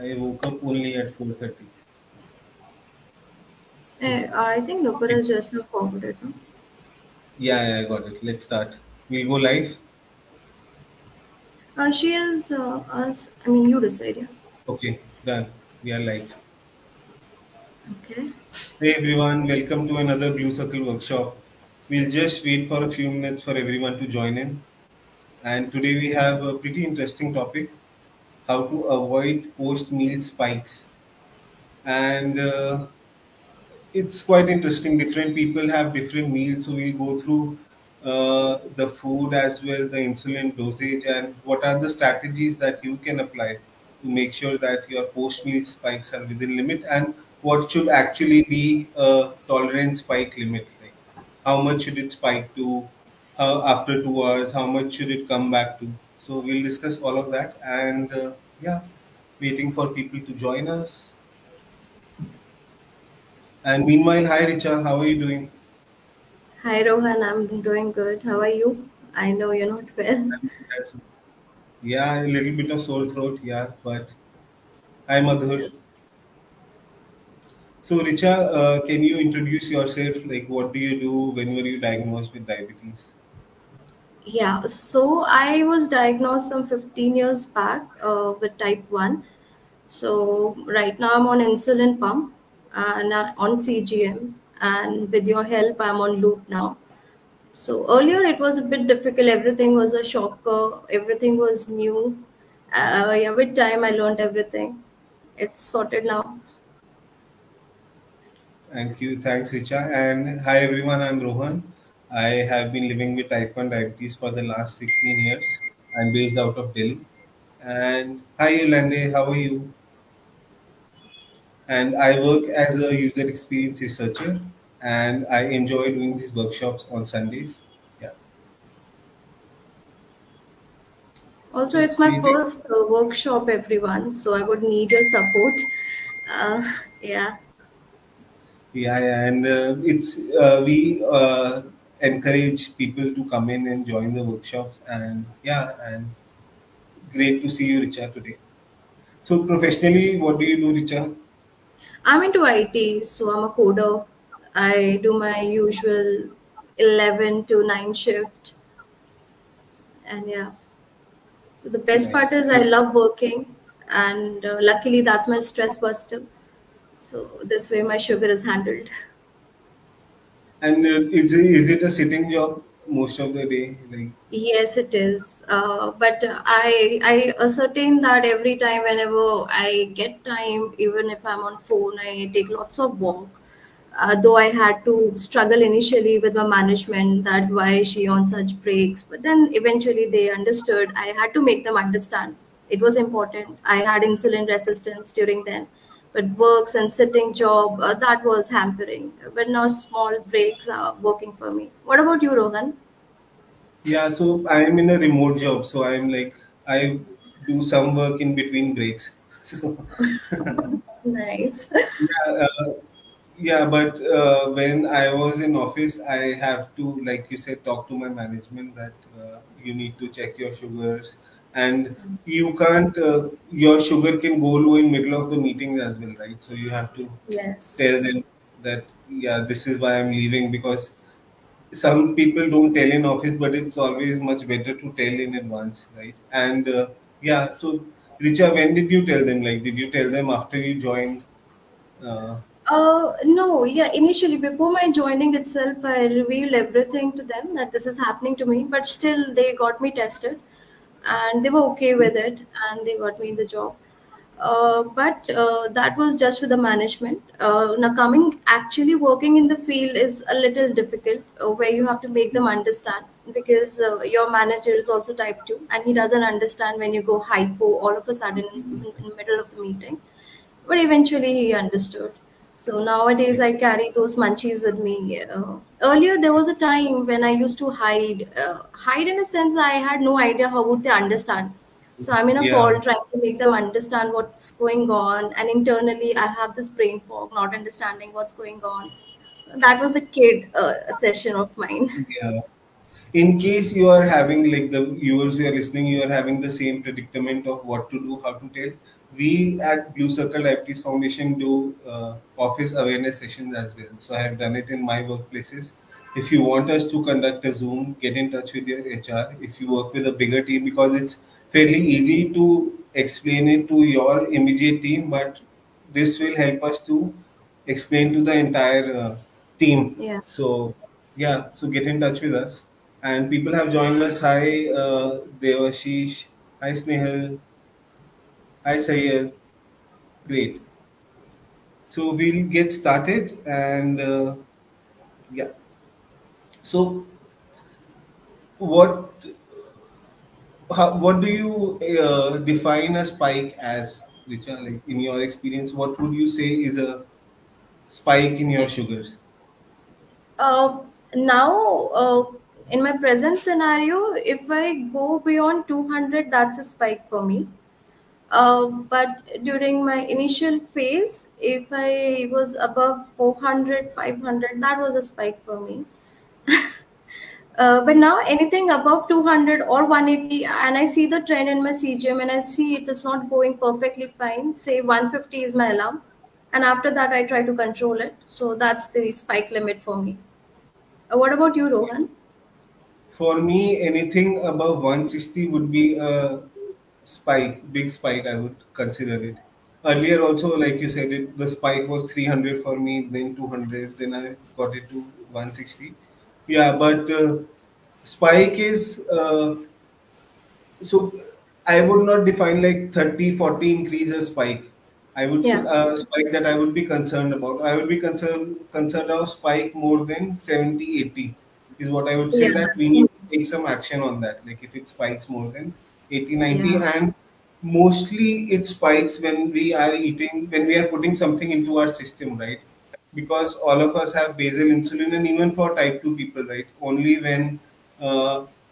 I woke up only at 4:30. I think Nupur has just now forwarded. No? Yeah, I got it. Let's start. We'll go live. She is us. I mean, you decide. Yeah. Okay, done. We are live. Okay. Hey everyone, welcome to another Blue Circle workshop. We'll just wait for a few minutes for everyone to join in. And today we have a pretty interesting topic: how to avoid post-meal spikes. And it's quite interesting. Different people have different meals, so we'll go through the food as well, the insulin dosage, and what are the strategies that you can apply to make sure that your post-meal spikes are within limit, and what should actually be a tolerant spike limit. Like how much should it spike to? How after 2 hours? How much should it come back to? So we'll discuss all of that, and yeah, waiting for people to join us. And meanwhile, hi Richa, how are you doing? Hi Rohan, I'm doing good. How are you? I know you're not well. That's- Yeah, a little bit of sore throat, yeah, but hi Madhur. So Richa, can you introduce yourself? Like, what do you do? When were you diagnosed with diabetes? Yeah, so I was diagnosed some 15 years back with type 1. So right now I'm on insulin pump and on CGM, and with your help I'm on loop now. So earlier it was a bit difficult. Everything was a shocker. Everything was new. Yeah, with time I learned everything. It's sorted now. Thank you, thanks Richa. And hi everyone, I'm Rohan. I have been living with type 1 diabetes for the last 16 years. I'm based out of Delhi. And hi Yolande, how are you? And I work as a user experience researcher, and I enjoy doing these workshops on Sundays. Yeah, Also, it's just my waiting. first workshop, everyone. So I would need your support. Yeah. Yeah, yeah, and it's we encourage people to come in and join the workshops, and yeah, and great to see you, Richa, today. So professionally, what do you do, Richa? I'm into IT, so I'm a coder. I do my usual 11 to 9 shift. And yeah, so the best part Nice. is I love working, and luckily that's my stress buster. So this way my sugar is handled. And is it a sitting job most of the day? Like, Yes, it is. But I ascertain that every time whenever I get time, even if I'm on phone, I take lots of walk. Though I had to struggle initially with my management that why she on such breaks, but then eventually they understood. I had to make them understand it was important. I had insulin resistance during then, but works and sitting job that was hampering. But now small breaks are working for me. What about you, Rohan? yeah, so I am in a remote job, so I'm like I do some work in between breaks. So Nice. yeah, yeah, but when I was in office, I have to, like you said, talk to my management that you need to check your sugars, and you can't. Your sugar can go low in middle of the meeting as well, right? So you have to tell Yes. them that yeah, this is why I'm leaving, because some people don't tell in office, but it's always much better to tell in advance, right? And yeah, so Richa, when did you tell them? Like, did you tell them after you joined? Uh, No, yeah, initially before my joining itself, I revealed everything to them that this is happening to me, but still they got me tested and they were okay with it and they got me the job. But that was just with the management. Now, coming actually working in the field is a little difficult where you have to make them understand because your manager is also type 2 and he doesn't understand when you go hypo all of a sudden in the middle of the meeting, but eventually he understood. So nowadays I carry those munchies with me. Earlier there was a time when I used to hide in a sense I had no idea how would they understand. So I'm in a yeah. call trying to make them understand what's going on, and internally I have this brain fog, not understanding what's going on. That was a kid session of mine. Yeah. In case you are having, like, the viewers who are listening, you are having the same predicament of what to do, how to tell. we at Blue Circle Diabetes Foundation do office awareness sessions as well. So I have done it in my workplaces. If you want us to conduct a Zoom, get in touch with your HR. If you work with a bigger team, because it's fairly easy to explain it to your immediate team, but this will help us to explain to the entire team. Yeah. So yeah, so get in touch with us. And people have joined us. Hi, Devashish. Hi, Snehal. Hi, Sayed. Great. So we'll get started, and yeah. So what what do you define a spike as, Richa? Like in your experience, what would you say is a spike in your sugars? Uh, Now, in my present scenario, if I go beyond 200, that's a spike for me. But during my initial phase, if I was above 400, 500, that was a spike for me. But now anything above 200 or 180, and I see the trend in my CGM and I see it is not going perfectly fine, say 150 is my alarm. And after that, I try to control it. So that's the spike limit for me. What about you, Rohan? For me, anything above 160 would be a spike, big spike. I would consider it. Earlier, also, like you said, the spike was 300 for me, then 200, then I got it to 160. Yeah, but spike is so I would not define like 30, 40 increase a spike. I would say Yeah, a spike that I would be concerned about. I would be concerned of spike more than 70, 80 is what I would say, yeah, that we need to take some action on that. Like if it spikes more than 80, 90, yeah, and mostly it spikes when we are eating, when we are putting something into our system, right? Because all of us have basal insulin, and even for type 2 people, right? Only when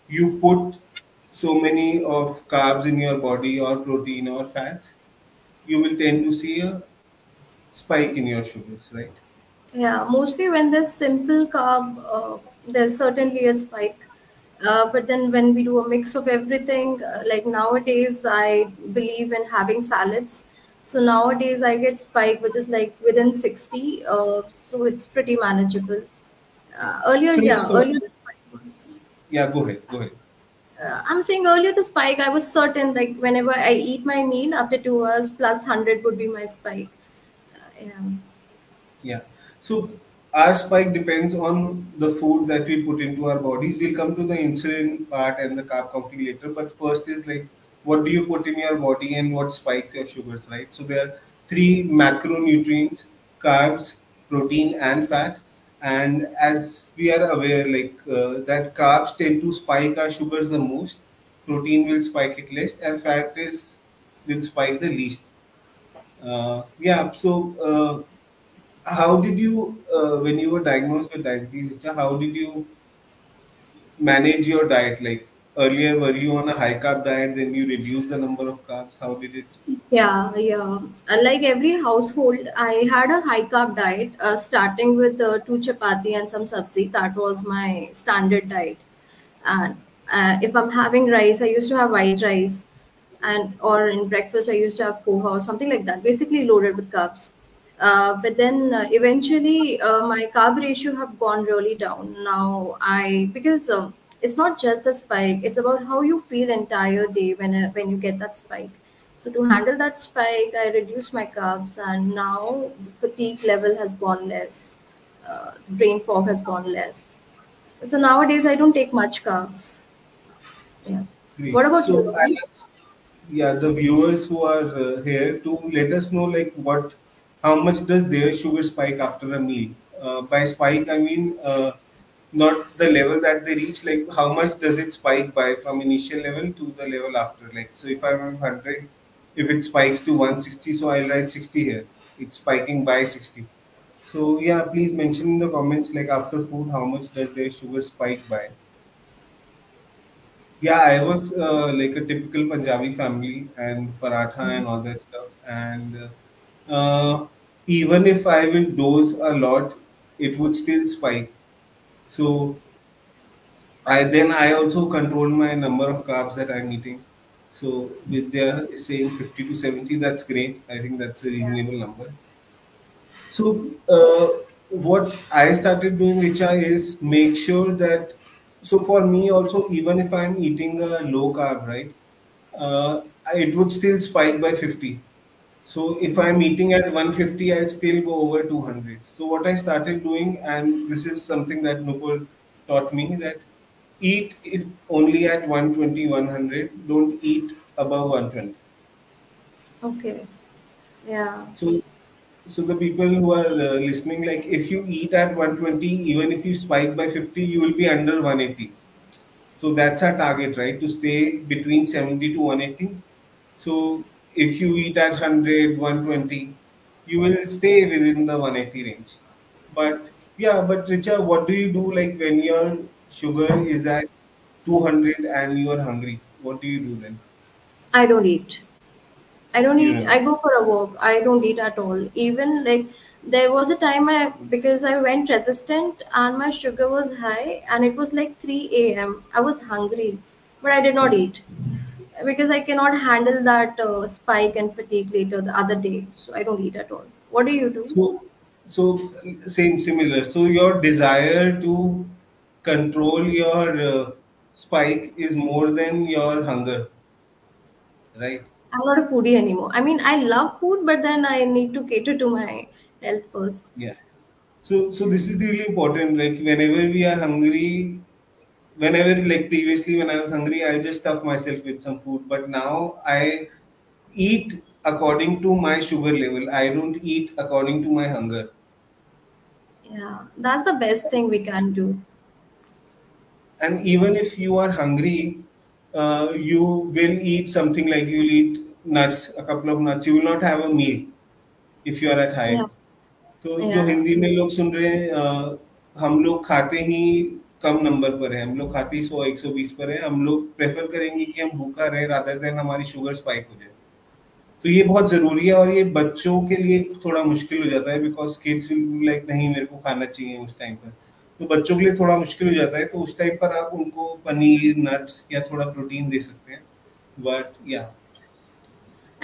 you put so many of carbs in your body or protein or fats, you will tend to see a spike in your sugars, right? yeah. Mostly when there's simple carb, there's certainly a spike. But then when we do a mix of everything, like nowadays, I believe in having salads. So nowadays I get spike, which is like within 60. So it's pretty manageable. Earlier, So let's yeah, talk. earlier the spike was. Yeah, go ahead. Go ahead. I'm saying earlier the spike, I was certain like whenever I eat my meal after 2 hours, plus 100 would be my spike. Yeah. Yeah. So our spike depends on the food that we put into our bodies. We'll come to the insulin part and the carb counting later. But first is like, what do you put in your body and what spikes your sugars, right? So there are three macronutrients: carbs, protein, and fat. And as we are aware, like that carbs tend to spike our sugars the most, protein will spike it less, and fat is will spike the least. Yeah. So. How did you, when you were diagnosed with diabetes, Richa, how did you manage your diet? Like earlier, were you on a high carb diet, then you reduced the number of carbs? How did it? Yeah, yeah. Like every household, I had a high carb diet, starting with two chapati and some sabzi. That was my standard diet. And if I'm having rice, I used to have white rice, and or in breakfast I used to have poha or something like that. Basically loaded with carbs. But then eventually my carb ratio have gone really down. Now I because it's not just the spike; it's about how you feel entire day when you get that spike. So to handle that spike, I reduced my carbs, and now the fatigue level has gone less. Brain fog has gone less. So nowadays I don't take much carbs. Yeah. Great. What about you, So Rohan? yeah, the viewers who are here to let us know like how much does their sugar spike after a meal? By spike, I mean not the level that they reach. Like how much does it spike by from initial level to the level after? Like so, if I'm 100, if it spikes to 160, so I'll write 60 here. It's spiking by 60. So yeah, please mention in the comments like after food, how much does their sugar spike by? Yeah, I was like a typical Punjabi family and paratha and all that stuff. And even if I will dose a lot, it would still spike. So I also control my number of carbs that I'm eating. So Vidya is saying 50 to 70. That's great. I think that's a reasonable number. So what I started doing, Richa, is make sure that. So for me also, even if I'm eating a low carb, right, it would still spike by 50. So if I'm eating at 150, I'd still go over 200. So what I started doing, and this is something that Nupur taught me, that eat it only at 120, 100. Don't eat above 120. Okay. Yeah. So, so the people who are listening, like if you eat at 120, even if you spike by 50, you will be under 180. So that's our target, right? To stay between 70 to 180. So if you eat at 100, 120, you will stay within the 180 range. But yeah, but Richa, what do you do like when your sugar is at 200 and you are hungry? What do you do then? I don't eat. I don't You eat. don't. I go for a walk. I don't eat at all. Even like there was a time because I went resistant and my sugar was high and it was like 3 a.m. I was hungry, but I did not Okay. eat because I cannot handle that spike and fatigue later the other day. So I don't eat at all. What do you do? So, so same similar. So your desire to control your spike is more than your hunger, right? I'm not a foodie anymore. I mean, I love food, but then I need to cater to my health first. Yeah. So this is really important. Like whenever we are hungry, whenever like previously when I was hungry, I just stuff myself with some food. But now I eat according to my sugar level. I don't eat according to my hunger. Yeah, that's the best thing we can do. And even if you are hungry, you will eat something like you'll eat nuts, a couple of nuts. You will not have a meal if you are at high. Yeah, तो जो yeah. Hindi में लोग सुन रहे हैं, हम लोग खाते ही कम number पर है, हम लोग खाते ही 100 120 पर है, हम लोग प्रेफर करेंगे कि हम भूखा रहे रादर देन हमारी शुगर स्पाइक हो जाए. तो ये बहुत जरूरी है और ये बच्चों के लिए थोड़ा मुश्किल हो जाता है because kids will be like नहीं मेरे को खाना चाहिए उस टाइम पर. तो बच्चों के लिए थोड़ा मुश्किल हो जाता है, तो उस टाइम पर आप उनको पनीर नट्स या थोड़ा प्रोटीन दे सकते हैं. बट या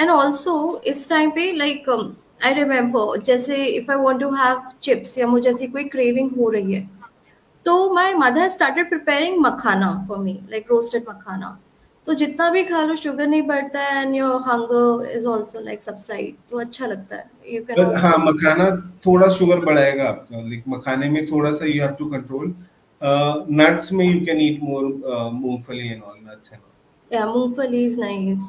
And also इस टाइम पे like I remember जैसे if I want to have chips या मुझे ऐसी कोई craving हो रही है तो my mother has started preparing makhana for me like roasted मखाना. तो जितना भी खा लो शुगर नहीं बढ़ता है and your hunger is also like subside. तो अच्छा लगता है. You can पर हाँ, also मखाना थोड़ा शुगर बढ़ाएगा आपका, लाइक मखाने में थोड़ा सा you have to control. Nuts में you can eat more, moongphali and all nuts and yeah moongphali is nice.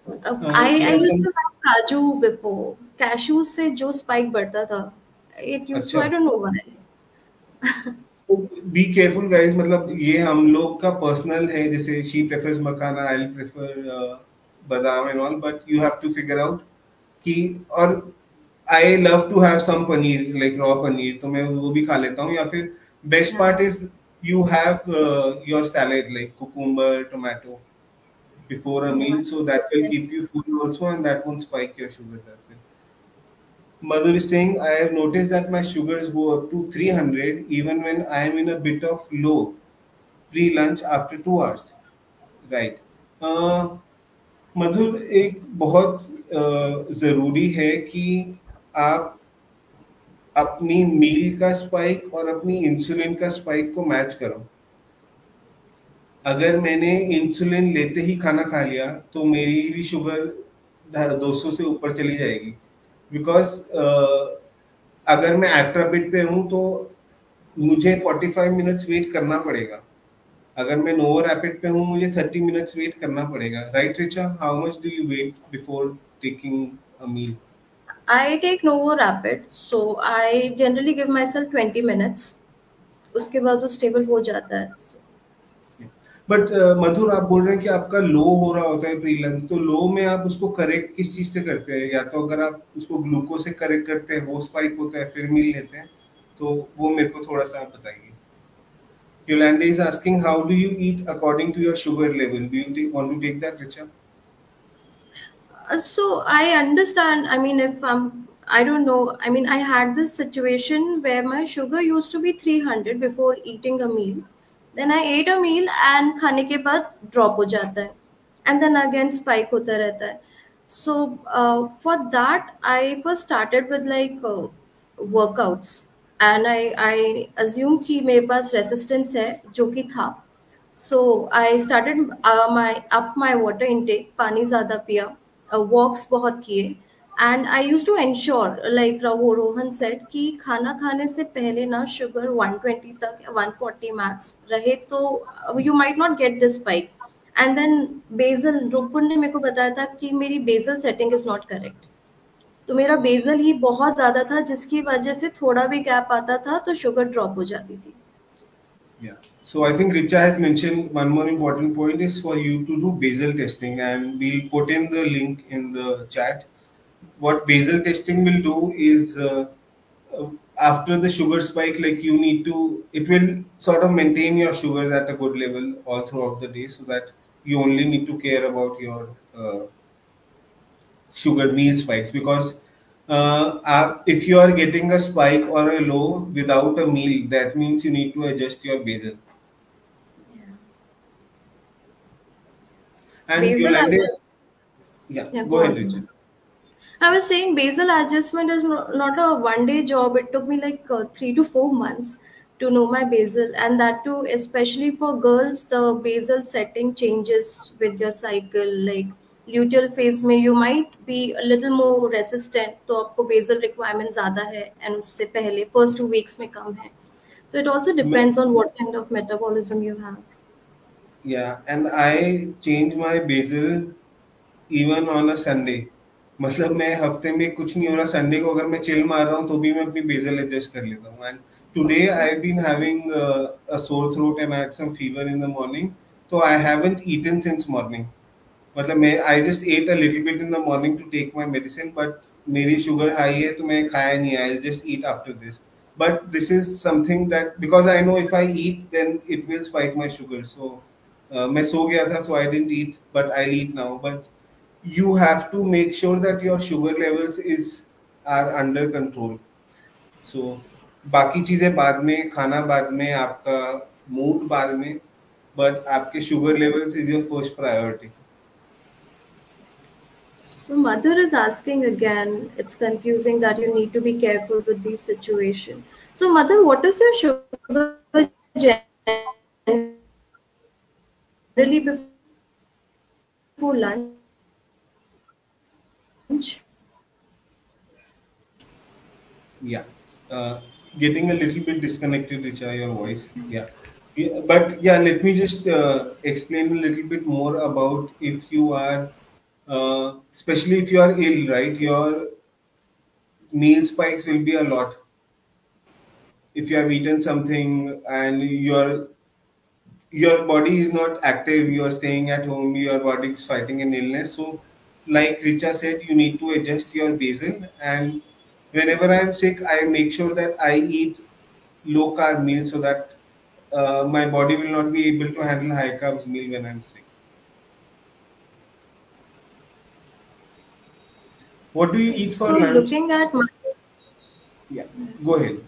All. I या used सम. to have काजू before. Cashews से जो spike बढ़ता था. It used to अच्छा. I don't know why. Be careful guys, मतलब ये हम लोग का पर्सनल है. जैसे she prefers makhana, I prefer badam and all, but you have to figure out कि. और I love to have some paneer, like raw paneer, तो मैं वो भी खा लेता हूँ. या फिर best Yeah. Part is you have your salad like cucumber tomato before a Yeah. meal, so that will keep you full also and that won't spike your sugars as well. Madhur is saying, I have noticed that my sugars go up to 300 even when I am in a bit of low pre-lunch after 2 hours. Right. Uh, मधुर, एक बहुत ज़रूरी है कि आप अपनी मील का spike और अपनी इंसुलिन का स्पाइक को मैच करो. अगर मैंने इंसुलिन लेते ही खाना खा लिया तो मेरी भी शुगर 200 से ऊपर चली जाएगी. बिकॉज अगर मैं एक्ट्राबिट पे हूँ तो मुझे 45 मिनट्स वेट करना पड़ेगा. अगर मैं नोवो रैपिड पे हूँ मुझे 30 मिनट्स वेट करना पड़ेगा. Right Richa, how much do you wait before taking a meal? I take Novo Rapid, so I generally give myself 20 minutes. उसके बाद वो स्टेबल हो जाता है. So, बट मधुर, आप बोल रहे हैं कि आपका लो हो रहा होता है प्री लंच, तो लो में आप उसको करेक्ट किस चीज से करते हैं? या तो अगर आप उसको ग्लूकोज से करेक्ट करते हैं, वो स्पाइक होता है, फिर मील लेते हैं, तो वो मेरे को थोड़ा सा आप बताइए. Yolanda is asking, how do you eat according to your sugar level? Do you want to take that, Richa? so I understand. I mean, if I don't know. I mean, I had this situation where my sugar used to be 300 before eating a meal. Then I ate a meal and खाने के बाद drop हो जाता है and then again spike होता रहता है. So for that, I first started with like workouts, and I assumed कि मेरे पास resistance है जो कि था. So I started my water intake, पानी ज़्यादा पिया, walks बहुत किए, and I used to ensure like Rohan said कि खाना खाने से पहले ना sugar 120 तक या 140 max रहे तो you might not get this spike. And then basal रूपपुर ने मेरे को बताया था कि मेरी basal setting is not correct. तो मेरा बेजल ही बहुत ज्यादा था जिसकी वजह से थोड़ा भी गैप आता था तो शुगर ड्रॉप हो जाती थी. Yeah. So I think Richa has mentioned one more important point is for you to do basal testing, and we'll put in the link in the chat. What basal testing will do is after the sugar spike, like you need to, it will sort of maintain your sugars at a good level all throughout the day, so that you only need to care about your sugar meal spikes. Because if you are getting a spike or a low without a meal, that means you need to adjust your basal. And Basal Yolande, yeah, go go ahead, on. Richard. I was saying basal adjustment is not a one-day job. It took me like 3 to 4 months to know my basal, and that too, especially for girls, the basal setting changes with your cycle. Like luteal phase में you might be a little more resistant, तो आपको basal requirement ज़्यादा है, and उससे पहले first 2 weeks में कम है. So it also depends on what kind of metabolism you have. Yeah, and I change my basal even on a Sunday. मतलब मैं हफ्ते में कुछ नहीं हो रहा, संडे को अगर मैं चिल मार रहा हूँ तो भी मैं अपनी बेजल एडजस्ट कर लेता हूँ. And today I have been having a sore throat and I had some fever in the morning, तो I haven't eaten since morning. मतलब मैं I just ate a little bit in the morning to take my medicine, but मेरी sugar high है तो मैं खाया नहीं, I just eat after this. But this is something that because I know if I eat then it will spike my sugar. So मैं सो गया था, so I didn't eat, but I'll eat now. But you have to make sure that your sugar levels are under control. So बाकी चीजें बाद में, खाना बाद में, आपका मूड बाद में, but आपके sugar levels is your first priority. So mother is asking again, it's confusing that you need to be careful with these situations. So mother, what is your sugar generally before lunch? Yeah. Getting a little bit disconnected, Richa, your voice. Yeah. Yeah, but yeah, let me just explain a little bit more about if you are, especially if you are ill, right? Your meal spikes will be a lot. If you have eaten something and your body is not active, you are staying at home, your body is fighting an illness. So, like Richa said, you need to adjust your basal. And whenever I'm sick, I make sure that I eat low carb meals so that my body will not be able to handle high carbs meal when I'm sick. What do you eat for So lunch? looking at my, Yeah, go ahead.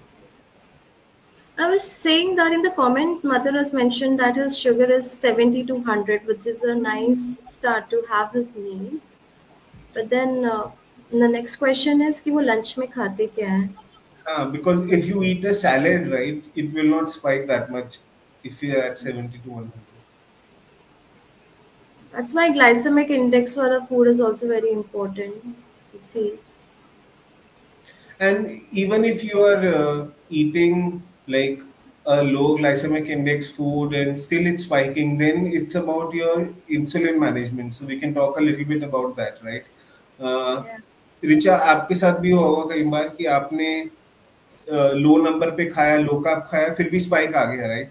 I was saying that in the comment, mother has mentioned that his sugar is 70 to 100, which is a nice start to have his meal. But then the next question is कि वो lunch में खाते क्या हैं? Because if you eat a salad, right, it will not spike that much if you are at 70 to 100. That's why glycemic index for the food is also very important to see. And even if you are eating like a low glycemic index food and still it's spiking, then it's about your insulin management. So we can talk a little bit about that, right? Uh, Yeah. Richa, आपके साथ भी होगा कई बार कि आपने लो number पे खाया, low carb खाया, फिर भी स्पाइक आ गया, राइट?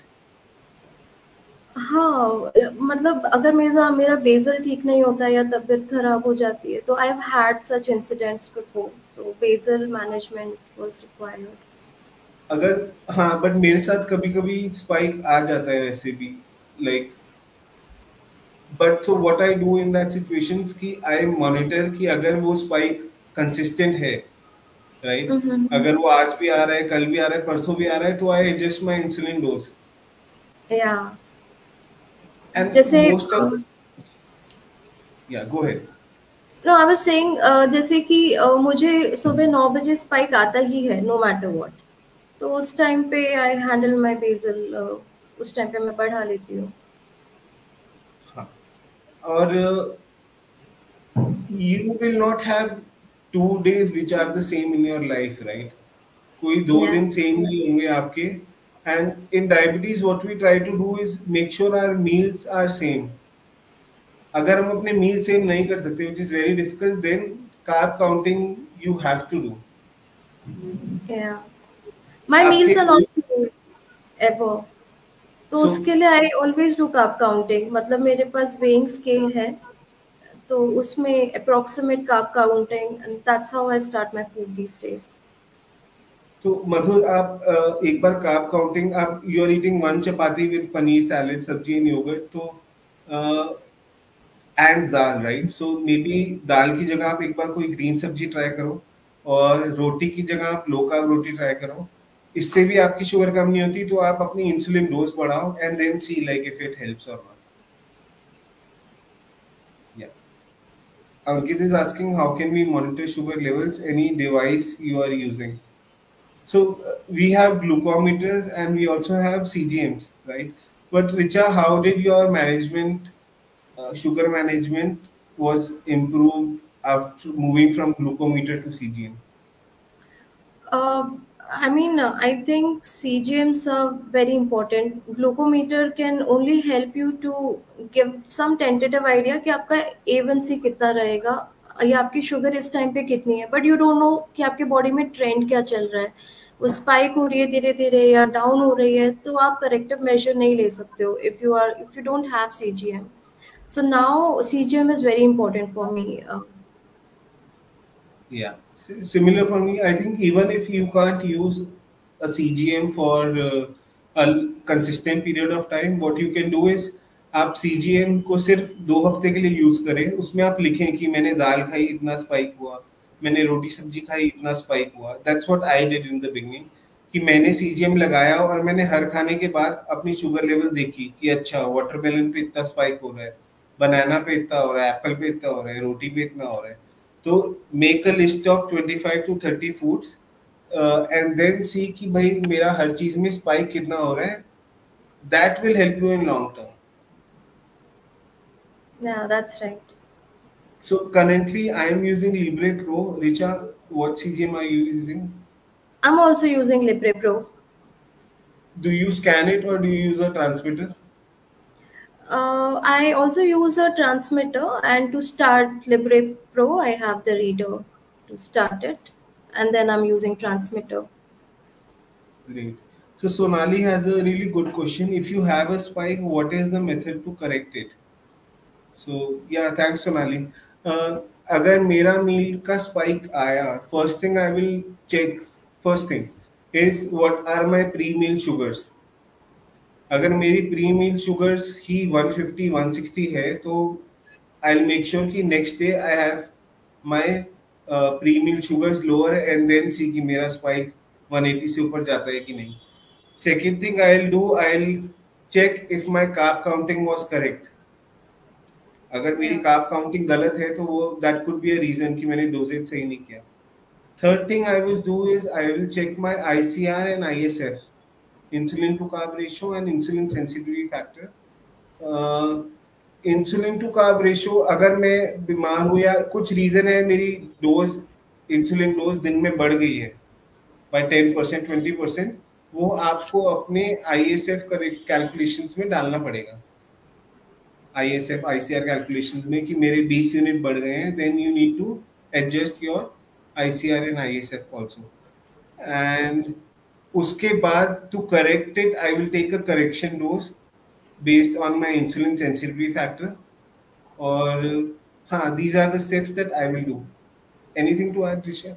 हाँ, मतलब अगर मेरा मेरा बेसल ठीक नहीं होता या तबीयत खराब हो जाती है तो I have had such incidents before, तो बेसल मैनेजमेंट वाज रिक्वायर्ड. अगर हाँ, बट मेरे साथ कभी कभी स्पाइक आ जाता है वैसे भी, like but so what I do in that situations कि आई मॉनिटर कि अगर वो स्पाइक कंसिस्टेंट है, राइट, अगर वो आज भी आ रहा है, कल भी आ रहा है, परसों भी आ रहा है, तो I adjust my insulin dose. Yeah. And जैसे most of, yeah, go ahead. No I was saying जैसे कि मुझे सुबह 9 बजे स्पाइक आता ही है नो मैटर व्हाट, तो उस टाइम पे आई हैंडल माय बेसल, उस टाइम पे मैं पढ़ा लेती हूँ. हाँ. और you will not have 2 days which are the same in your life, right? कोई दो या दिन सेम नहीं होंगे आपके. And in diabetes what we try to do is make sure our meals are same. अगर हम अपने मील सेम नहीं कर सकते, which is very difficult, then carb counting you have to do. या माय आपके मील्स आर कोई, नॉट सेम एवर, तो so उसके लिए I always do carb counting. मतलब मेरे पास वेइंग स्केल है, तो उसमें approximate carb counting, and that's how I start my food these days. तो मधुर आप एक बार कार्ब काउंटिंग, आप you are eating one chapati with paneer salad sabzi and yoghurt, तो and dal, right? So maybe dal की जगह आप एक बार कोई ग्रीन सब्जी ट्राई करो, और रोटी की जगह आप लो कार्ब रोटी ट्राई करो. इससे भी आपकी शुगर कम नहीं होती, तो आप अपनी इंसुलिन डोज बढ़ाओ and then see like if it helps और नॉट. या. Ankit is asking how can we monitor sugar levels, any device you are using. So we have glucometers and we also have CGMs, right? But Richa, how did your management, sugar management was improved after moving from glucometer to CGM? I mean, I think CGMs are very important. Glucometer can only help you to give some tentative idea कि आपका A1C कितना रहेगा या आपकी sugar इस time पे कितनी है, बट यू डोंट नो कि आपके बॉडी में ट्रेंड क्या चल रहा है, वो स्पाइक हो रही है धीरे धीरे या डाउन हो रही है, तो आप करेक्टिव मेजर नहीं ले सकते हो if you don't have CGM. So now CGM is very important for me. Yeah, similar for me. I think even if you can't use a CGM for a consistent period of time, what you can do is आप CGM को सिर्फ 2 हफ्ते के लिए use करें. उसमें आप लिखें कि मैंने दाल खाई इतना स्पाइक हुआ, मैंने रोटी सब्जी खाई इतना स्पाइक हुआ. That's what I did in the beginning, कि मैंने CGM लगाया और मैंने हर खाने के बाद अपनी शुगर लेवल देखी कि अच्छा वाटरमेलन पे इतना स्पाइक हो रहा है, बनाना पे इतना हो रहा है, एप्पल पे इतना हो रहा है, रोटी पे इतना हो रहा है. तो make a list of 25 to 30 foods and then see कि भाई मेरा हर चीज में स्पाइक कितना हो रहा है. That will help you in long term. Yeah, that's right. So currently I am using Libre pro. Richa, what CGM are you using? I'm also using Libre Pro. Do you scan it or do you use a transmitter? I also use a transmitter, and to start Libre Pro, I have the reader to start it, and then I'm using transmitter. Great. So Sonali has a really good question. If you have a spike, what is the method to correct it? So yeah, thanks Sonali. Uh, अगर मेरा मील का spike आया, first thing I will check, first thing is what are my pre meal sugars. अगर मेरी pre meal sugars ही 150 160 है, तो I will make sure कि next day I have my pre meal sugars lower and then see कि मेरा spike 180 से ऊपर जाता है कि नहीं. Second thing I will do, I will check if my carb counting was correct. अगर मेरी Yeah. कार्ब काउंटिंग गलत है तो वो that could be a reason कि मैंने डोजेज सही नहीं किया. Third thing I will do is I will check my ICR and ISF, insulin to carb ratio and insulin sensitivity factor. Insulin to carb ratio, अगर मैं बीमार हूँ या कुछ रीजन है मेरी डोज, इंसुलिन डोज दिन में बढ़ गई है बाय 10% 20%, वो आपको अपने ISF कैलकुलेशंस में डालना पड़ेगा. ISF ICR कैलकुलेशंस में कि मेरे 20 यूनिट बढ़ गए हैं, then you need to adjust your ICR and ISF also. And उसके बाद to correct it I will take a correction dose based on my insulin sensitivity factor. और हाँ, these are the steps that I will do. Anything to add, Risha?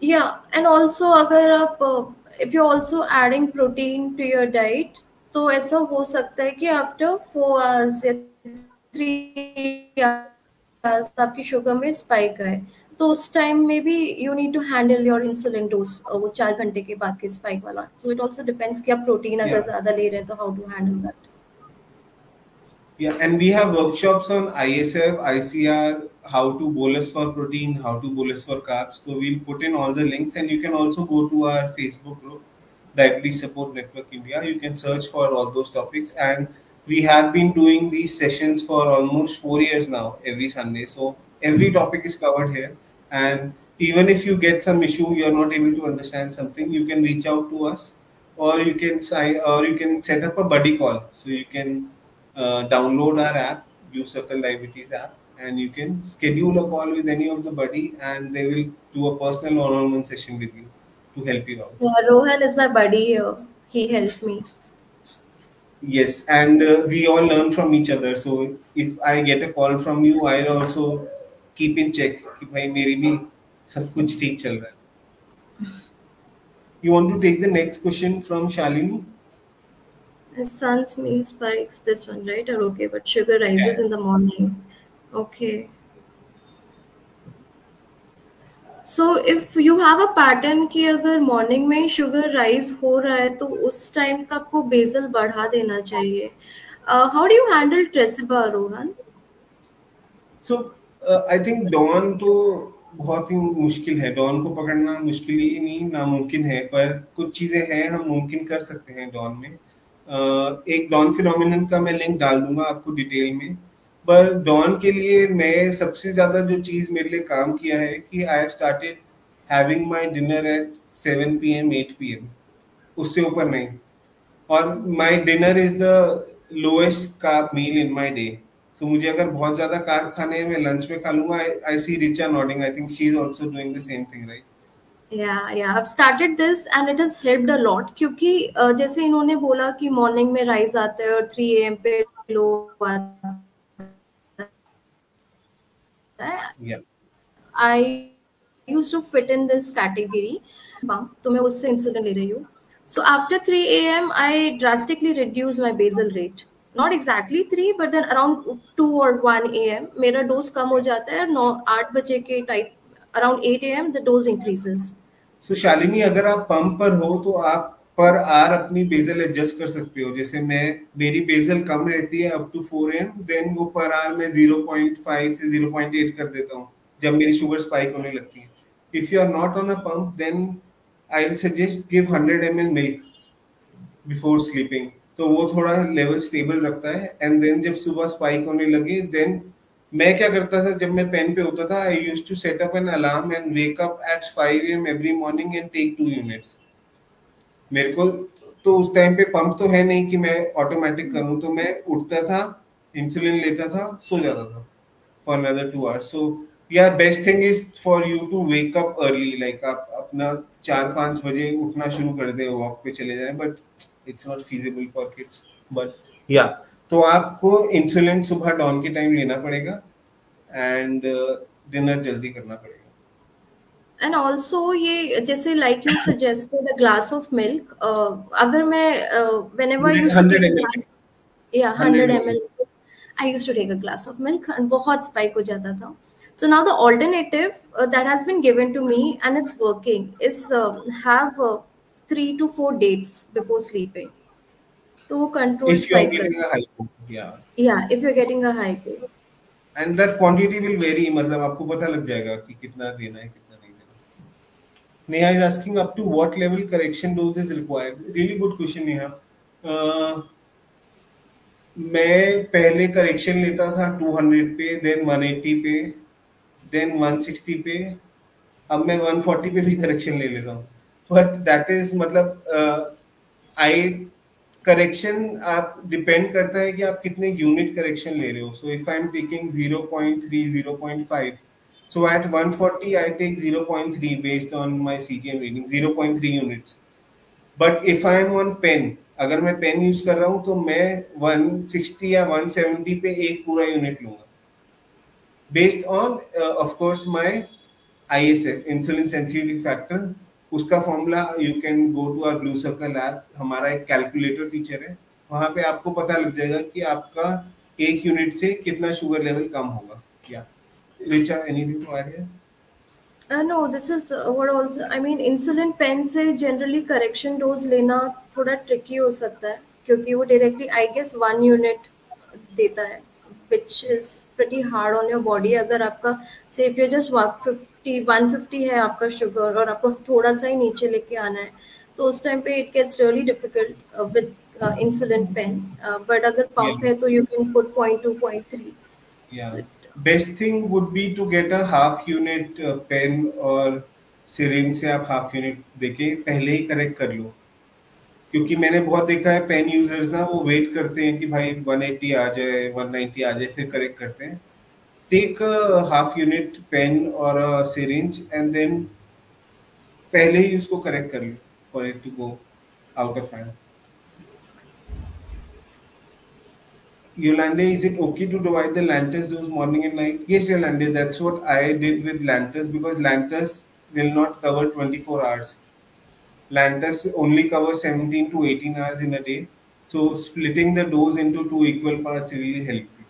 Yeah, and also अगर आप if you're also adding protein to your diet, तो ऐसा हो सकता है कि after 4 hours या 3 hours आपकी शुगर में स्पाइक आए. तो उस टाइम में भी you need to handle your insulin dose, वो 4 घंटे के बाद के स्पाइक वाला. सो इट ऑल्सो डिपेंड्स कि आप प्रोटीन अगर Yeah. ज्यादा ले रहे हैं तो how to handle that. Yeah, and we have workshops on ISF, ICR, how to bolus for protein, how to bolus for carbs. So we'll put in all the links, and you can also go to our Facebook group, Diabetes Support Network India. You can search for all those topics, and we have been doing these sessions for almost 4 years now, every Sunday. So every topic is covered here, and even if you get some issue, you're not able to understand something, you can reach out to us, or you can sign, or you can set up a buddy call. So you can download our app, Blue Circle Diabetes app, and you can schedule a call with any of the buddy, and they will do a personal one-on-one session with you to help you out. Yeah, Rohan is my buddy. He helped me. Yes, and we all learn from each other. So if I get a call from you, I'll also keep in check कि भाई मेरी भी सब कुछ ठीक चल रहा है. You want to take the next question from Shalini? His son's meal spikes, this one, right, are okay, but sugar rises in the morning. Okay. So if you have a pattern कि अगर morning में sugar rise हो रहा है तो उस time पे आपको basal बढ़ा देना चाहिए. How do you handle Tresiba, Rohan? So I think dawn तो बहुत ही मुश्किल है. dawn को पकड़ना मुश्किल ही नहीं, नामुमकिन है, पर कुछ चीजें हैं हम मुमकिन कर सकते हैं dawn में. एक dawn phenomenon का मैं लिंक डाल दूंगा आपको डिटेल में. पर dawn के लिए मैं सबसे ज्यादा जो चीज मेरे लिए काम किया है कि I have started having my dinner at 7 p.m. 8 p.m. उससे ऊपर नहीं. और my dinner is the lowest carb meal in my day. So मुझे अगर बहुत ज्यादा कार्ब खाने हैं मैं लंच में खा लूंगा. I see Richa nodding. I think she is also doing the same thing, right? Yeah, I've started this and it has helped a lot क्योंकि जैसे इन्होंने बोला कि मॉर्निंग में राइज आता है और 3 AM पे लो आता है. Yeah. I used to fit in this category. तो मैं उससे इंसुलिन ले रही हूँ. So after 3 AM, I drastically reduce my basal rate. Not exactly 3, but then around 2 or 1 AM, मेरा डोज कम हो जाता है. 8 बजे के type, around 8 AM, the dose increases. So Shalini, अगर आप पंप पर हो तो आप पर आर अपनी बेजल एडजस्ट कर सकते हो. जैसे मेरी बेजल कम रहती है अप टू 4 AM, देन वो पर आर में 0.5 से 0.8 कर देता हूँ जब मेरी शुगर स्पाइक होने लगती है. If you are not on a pump, then I'll suggest give 100 ml milk before sleeping. तो वो थोड़ा लेवल स्टेबल रखता है. एंड देन जब सुबह स्पाइक होने लगे, देन मैं क्या करता था जब मैं पेन पे होता था, I used to set up an alarm and wake up at 5 AM every morning and take 2 units. मेरे को तो उस टाइम पे पंप तो है नहीं कि मैं ऑटोमेटिक करूं, तो मैं उठता था, इंसुलिन लेता था, सो जाता था for another 2 hours. So yeah, best thing is for you to wake up early. Like आप अपना 4-5 बजे उठना शुरू कर दे, वॉक पे चले जाएं, but it's not feasible for kids. But yeah, तो आपको इंसुलिन सुबह डॉन के टाइम लेना पड़ेगा एंड डिनर जल्दी करना पड़ेगा. एंड ऑल्सो ये जैसे like you suggested a glass of milk, अगर मैं whenever I used to 100 take a ml. glass, yeah, 100 ml, I used to take a glass of milk and बहुत स्पाइक हो जाता था. So now the alternative that has been given to me and it's working is have 3 to 4 dates before sleeping. तो वो control If you are spike getting करता a high pump, yeah. Yeah, if you're getting a high dose. And that quantity will vary. मतलब आपको पता लग जाएगा कि कितना देना है, कितना नहीं देना. Neha is asking up to what level correction dose is required. Really good question, Neha. मैं पहले करेक्शन लेता था 200 पे, देन 180 पे, देन 160 पे. अब मैं 140 पे भी करेक्शन ले लेता हूँ. बट दैट इज मतलब आई करेक्शन आप डिपेंड करता है कि आप कितने यूनिट करेक्शन ले रहे हो. So if I am taking 0.3 0.5, so at 140 I take 0.3 based on my CGM reading, 0.3 units. But if I am on pen, अगर मैं पेन यूज कर रहा हूँ तो मैं 160 या 170 पे एक पूरा यूनिट लूंगा based on of course my ISF, insulin sensitivity factor. उसका formula you can go to our blue circle app. हमारा एक कैलकुलेटर फीचर है, वहां पे आपको पता लग जाएगा कि आपका एक यूनिट से कितना शुगर लेवल कम होगा. या Richa, anything to add here? No, this is what also, I mean, insulin pen से generally correction dose लेना थोड़ा tricky हो सकता है, क्योंकि वो directly I guess 1 unit देता है, which is pretty hard on your body. अगर आपका say if you're just 150 है आपका sugar और आपको थोड़ा सा ही नीचे लेके आना है, तो उस time पे it gets really difficult with insulin pen. But अगर Yeah, pump है तो you can put 0.2, 0.3. yeah. So Best thing would be to get a half unit pen और syringe से आप half unit देके पहले ही करेक्ट कर लो, क्योंकि मैंने बहुत देखा है पेन यूजर्स ना वो वेट करते हैं कि भाई 180 आ जाए 190 आ जाए फिर करेक्ट करते हैं. टेक हाफ यूनिट पेन और सिरिंज एंड देन पहले ही उसको करेक्ट कर लो for it to go out of hand. Yolande, is it okay to divide the Lantus dose morning and night? Yes, Yolande, that's what I did with Lantus because Lantus will not cover 24 hours. Lantus only covers 17 to 18 hours in a day. So splitting the dose into two equal parts really helped me.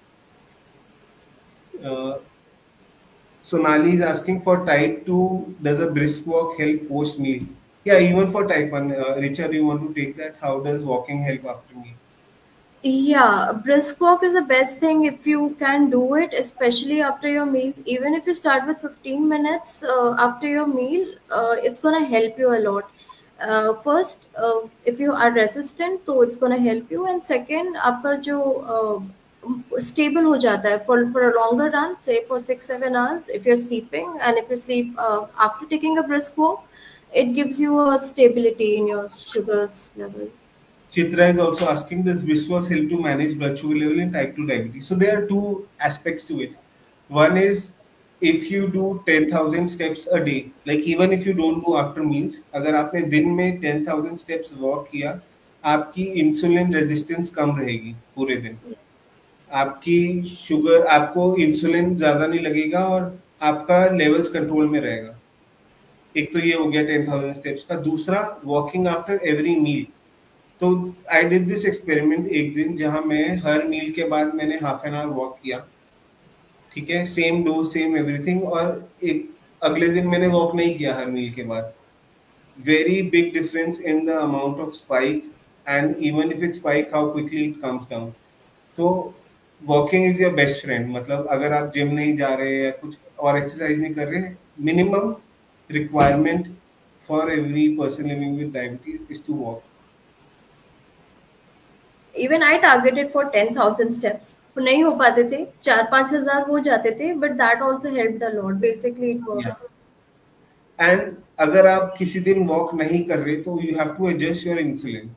Sonali is asking for type 2, does a brisk walk help post meal? Yeah, even for type 1. Richard, you want to take that? How does walking help after meal? yeah, brisk walk is the best thing if you can do it, especially after your meals. Even if you start with 15 minutes after your meal, it's gonna help you a lot. First, if you are resistant, so it's gonna help you. And second, आपका जो stable हो जाता है for a longer run, say for 6-7 hours, if you're sleeping and if you sleep after taking a brisk walk, it gives you a stability in your sugars level. Chitra is also asking, does Biswas help to manage blood sugar level in type 2 diabetes? So there are two aspects to it. One is if you do 10,000 steps a day, like even if you don't do after meals, अगर आपने दिन में 10,000 steps walk किया, आपकी insulin resistance कम रहेगी पूरे दिन. आपकी शुगर, आपको इंसुलिन ज्यादा नहीं लगेगा और आपका लेवल्स कंट्रोल में रहेगा. एक तो ये हो गया 10,000 स्टेप्स का. दूसरा, वॉकिंग आफ्टर एवरी मील. तो आई डिड दिस एक्सपेरिमेंट एक दिन जहां मैं हर मील के बाद मैंने हाफ एन आवर वॉक किया, ठीक है, सेम डोज सेम एवरीथिंग, और एक अगले दिन मैंने वॉक नहीं किया हर मील के बाद. Very big difference in the amount of spike and even if it spike how quickly it comes down. तो walking is your best friend. मतलब अगर आप जिम नहीं जा रहे या कुछ और एक्सरसाइज नहीं कर रहे, minimum requirement for every person living with diabetes is to walk. Even I targeted for 10,000 steps. वो नहीं हो पाते थे, 4-5 हजार हो जाते थे, but that also helped a lot. Basically, it works. And अगर आप किसी दिन वॉक नहीं कर रहे तो you have to adjust your insulin.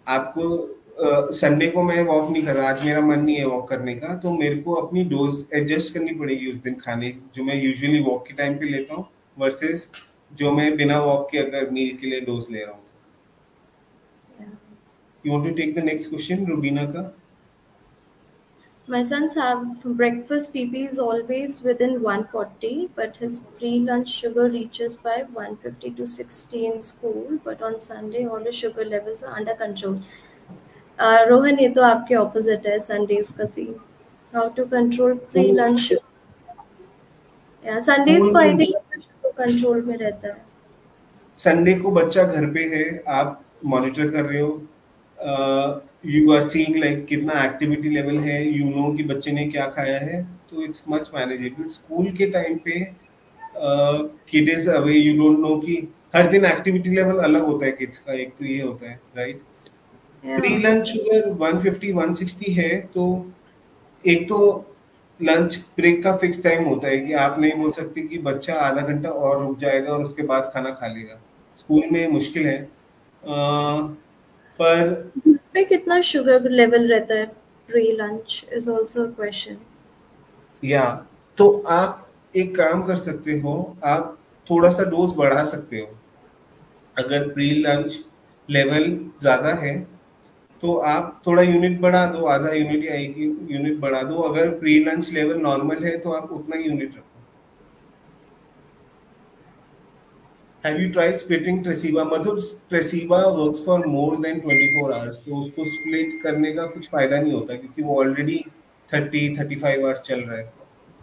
आपको संडे को मैं वॉक नहीं कर रहा, आज मेरा मन नहीं है वॉक करने का, तो मेरे को अपनी डोज एडजस्ट करनी पड़ेगी उस दिन खाने जो मैं यूजुअली वॉक के टाइम पे लेता हूँ वर्सेस जो मैं बिना वॉक के अगर मील के लिए डोज ले रहा हूँ. You want to take the next question, Rubina ka? My son's have breakfast PP is always within 140, but his pre-lunch sugar reaches by 150 to 60 in school. But on Sunday, all the sugar levels are under control. Rohan, ये तो आपके opposite है Sundays का scene. How to control pre-lunch sugar? Yeah, Sundays को I think sugar control में रहता है. Sunday को बच्चा घर पे है, आप मॉनिटर कर रहे हो, यू आर सीइंग लाइक कितना एक्टिविटी लेवल है, यू नो कि बच्चे ने क्या खाया है, तो इट्स मच मैनेजेबल. स्कूल के टाइम पे kid is away, you don't know कि हर दिन एक्टिविटी लेवल अलग होता है किड्स का. एक तो ये होता है, राइट. प्री लंच शुगर 150 160 है, तो एक तो लंच ब्रेक का फिक्स टाइम होता है कि आप नहीं बोल सकते कि बच्चा आधा घंटा और रुक जाएगा और उसके बाद खाना खा लेगा. स्कूल में मुश्किल है. पर पे कितना शुगर लेवल रहता है pre lunch is also a question. या तो आप एक काम कर सकते हो, आप थोड़ा सा डोज बढ़ा सकते हो. अगर प्री लंच लेवल ज्यादा है तो आप थोड़ा यूनिट बढ़ा दो, आधा यूनिट या 1 यूनिट बढ़ा दो. अगर प्री लंच लेवल नॉर्मल है तो आप उतना ही यूनिट रखो. Have you tried splitting Tresiba? मतलब Tresiba works for more than 24 hours, तो उसको split करने का कुछ फायदा नहीं होता क्योंकि वो already 30-35 hours चल रहा है.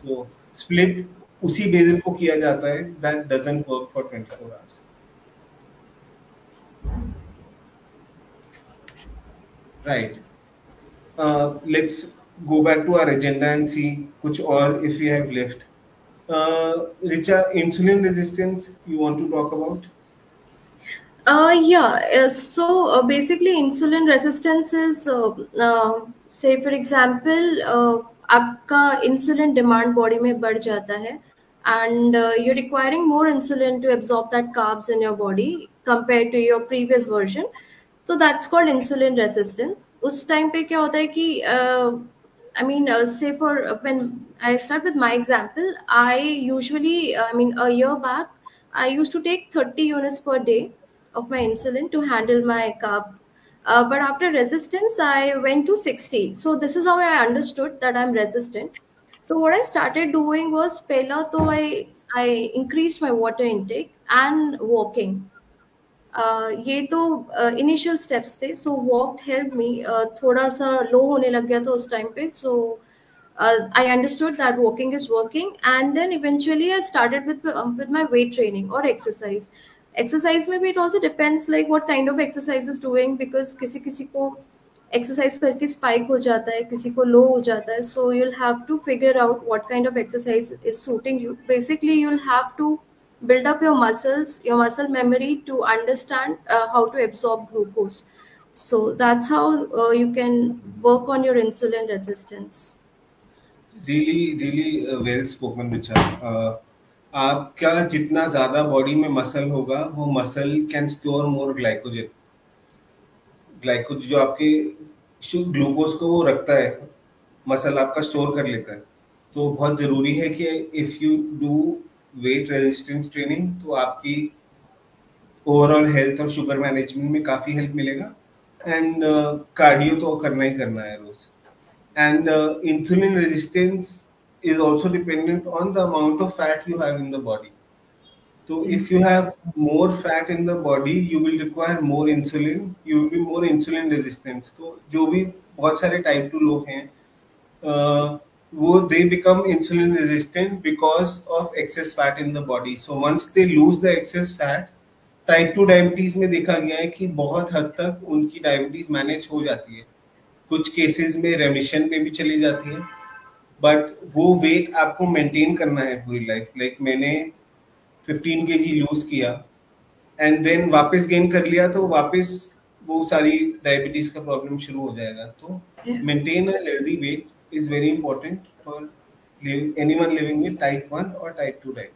तो split उसी बेसिस को किया जाता है, that doesn't work for 24 hours. Right. Let's go back to our agenda and see कुछ और if we have left. Richa, insulin resistance you want to talk about? So basically insulin resistance is say for example आपका insulin demand body में बढ़ जाता है and you're requiring more insulin to absorb that carbs in your body compared to your previous version. So that's called insulin resistance. उस time पे क्या होता है कि say for when I start with my example, I usually a year back I used to take 30 units per day of my insulin to handle my carb. But after resistance, I went to 60. So this is how I understood that I'm resistant. So what I started doing was, pehla to I increased my water intake and walking. ये तो initial steps थे. So walk help me. थोड़ा सा लो होने लग गया था उस टाइम पे. सो I understood that walking is working, and then eventually I started with my weight training or exercise. Exercise में भी it also depends like what kind of exercise is doing, because किसी किसी को exercise करके spike हो जाता है, किसी को low हो जाता है. So you'll have to figure out what kind of exercise is suiting you. Basically you'll have to build up your muscles, your muscle memory to understand how to absorb glucose. So that's how you can work on your insulin resistance. Really well spoken, Richa. आपका जितना ज्यादा body में muscle होगा, वो muscle can store more glycogen. Glycogen जो आपके glucose को वो रखता है, मसल आपका स्टोर कर लेता है. तो बहुत जरूरी है कि if you do weight resistance training तो आपकी ओवरऑल हेल्थ और शुगर मैनेजमेंट में काफी हेल्प मिलेगा. एंड कार्डियो तो करना ही करना है रोज. And insulin resistance is also dependent on the amount of fat you have in the body. So if you have more fat in the body, you will require more insulin. You will be more insulin resistant. तो जो भी बहुत सारे type 2 लोग हैं, वो they become insulin resistant because of excess fat in the body. So once they lose the excess fat, type 2 diabetes में देखा गया है कि बहुत हद तक उनकी डायबिटीज मैनेज हो जाती है. कुछ केसेस में रेमिशन पे भी चली जाती है, बट वो वेट आपको मेंटेन करना है पूरी लाइफ. लाइक मैंने 15 kg लूज किया एंड देन वापस गेन कर लिया, तो वापस वो सारी डायबिटीज का प्रॉब्लम शुरू हो जाएगा. तो maintain a healthy weight is very important for anyone living with type 1 और type 2 diabetes.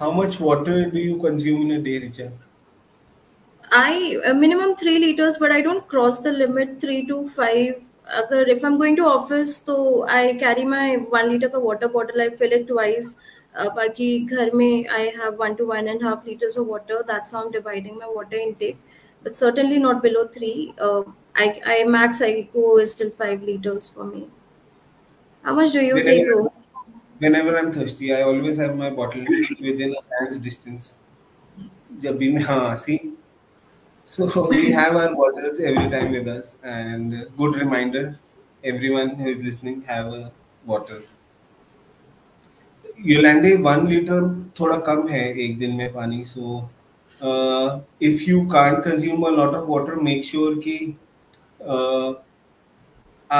How much water do you consume in a day, Richa? I minimum 3 liters, but I don't cross the limit 3 to 5. अगर if I'm going to office, तो I carry my 1 liter का water bottle. I fill it twice. बाकी घर में I have 1 to 1.5 liters of water. That's how I'm dividing my water intake. But certainly not below 3. I max I go is still 5 liters for me. How much do you take, Rohan? Whenever I'm thirsty, I always have my bottle within a hand's distance. जब भी मैं see. So we have our bottles every time with us, and good reminder, everyone who is listening, have a water. Yolande 1 liter थोड़ा कम है एक दिन में पानी. So if you can't consume a lot of water, make sure कि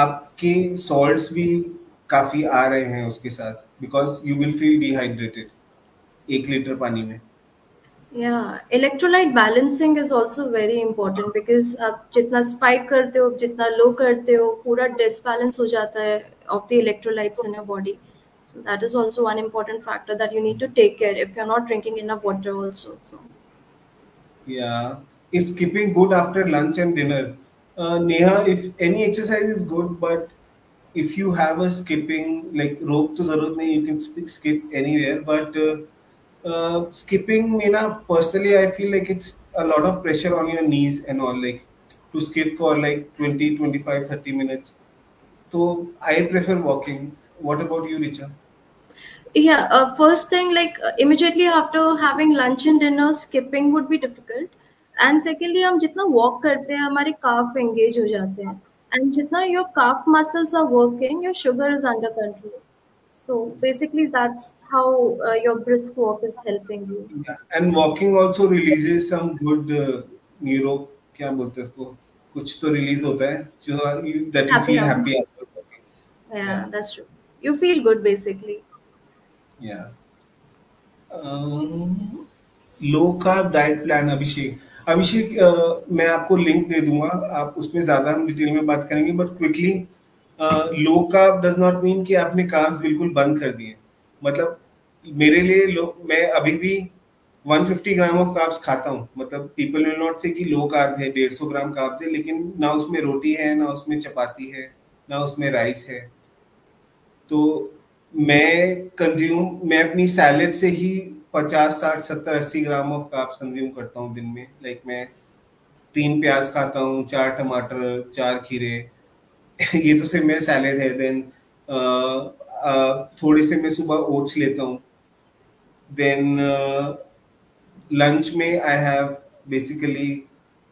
आपके salts भी काफी आ रहे हैं उसके साथ, because you will feel dehydrated 1 liter पानी में. Yeah, electrolyte balancing is also very important, because आप जितना spike करते हो, जितना low करते हो, पूरा disbalance हो जाता है of the electrolytes in your body. So that is also one important factor that you need to take care if you're not drinking enough water also. So. Yeah, is skipping good after lunch and dinner? Neha, if any exercise is good, but if you have a skipping, like rope to zarurat nahi, you can skip anywhere. But skipping, personally, I feel like it's a lot of pressure on your knees and all, like to skip for like 20, 25, 30 minutes. So I prefer walking. What about you, Richa? Yeah, first thing, like immediately after having lunch and dinner, skipping would be difficult. And secondly, हम जितना walk करते हैं, हमारे calf engage हो जाते हैं. And jitna your calf muscles are working, your sugar is under control. So basically, that's how your brisk walk is helping you. Yeah. And walking also releases some good neuro, क्या बोलते हैं उसको, कुछ तो release होता है जो that you Happy feel hormone. happy after walking. Yeah. Yeah, that's true. You feel good basically. Yeah. Low carb diet plan, Abhishek, मैं आपको लिंक दे दूंगा, आप उसमें ज्यादा हम डिटेल में बात करेंगे, but quickly, low carb does not mean कि आपने कार्ब्स बिल्कुल बंद कर दिए। मतलब मेरे लिए मैं अभी भी 150 ग्राम ऑफ कार्ब्स खाता हूँ। मतलब पीपल विल नॉट से कि लो कार्ब है, 150 ग्राम कार्ब्स है, लेकिन ना उसमें रोटी है, ना उसमें चपाती है, ना उसमें राइस है। तो मैं अपनी सैलेड से ही 50 60 70 80 ग्राम ऑफ कार्ब्स कंज्यूम करता हूँ दिन में। लाइक मैं 3 प्याज खाता हूँ, 4 टमाटर, 4 खीरे ये तो सिर्फ मेरा सैलेड है। देन थोड़े से मैं सुबह ओट्स लेता हूँ। देन लंच में I have basically